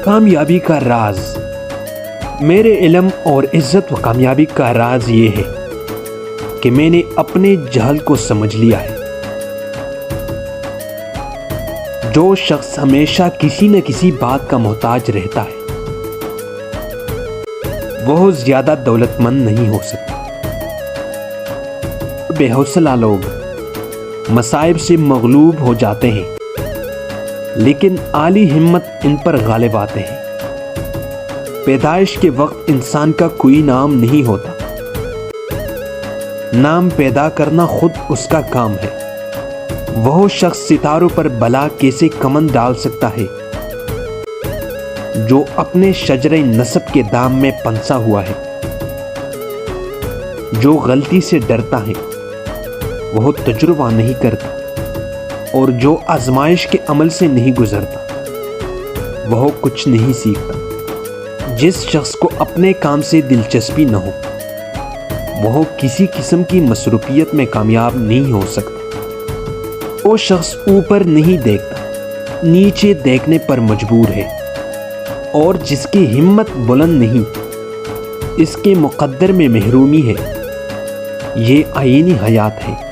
کامیابی کا راز۔ میرے علم اور عزت و کامیابی کا راز یہ ہے کہ میں نے اپنے جہل کو سمجھ لیا ہے۔ جو شخص ہمیشہ کسی نہ کسی بات کا محتاج رہتا ہے وہ زیادہ دولت مند نہیں ہو سکتا۔ بے حوصلہ لوگ مصائب سے مغلوب ہو جاتے ہیں، لیکن عالی ہمت ان پر غالب آتے ہیں۔ پیدائش کے وقت انسان کا کوئی نام نہیں ہوتا، نام پیدا کرنا خود اس کا کام ہے۔ وہ شخص ستاروں پر بلا کیسے کمند ڈال سکتا ہے جو اپنے شجرہ نسب کے دام میں پنسا ہوا ہے۔ جو غلطی سے ڈرتا ہے وہ تجربہ نہیں کرتا، اور جو آزمائش کے عمل سے نہیں گزرتا وہ کچھ نہیں سیکھتا۔ جس شخص کو اپنے کام سے دلچسپی نہ ہو وہ کسی قسم کی مصروفیت میں کامیاب نہیں ہو سکتا۔ وہ شخص اوپر نہیں دیکھتا، نیچے دیکھنے پر مجبور ہے، اور جس کی ہمت بلند نہیں اس کے مقدر میں محرومی ہے۔ یہ آئینی حیات ہے۔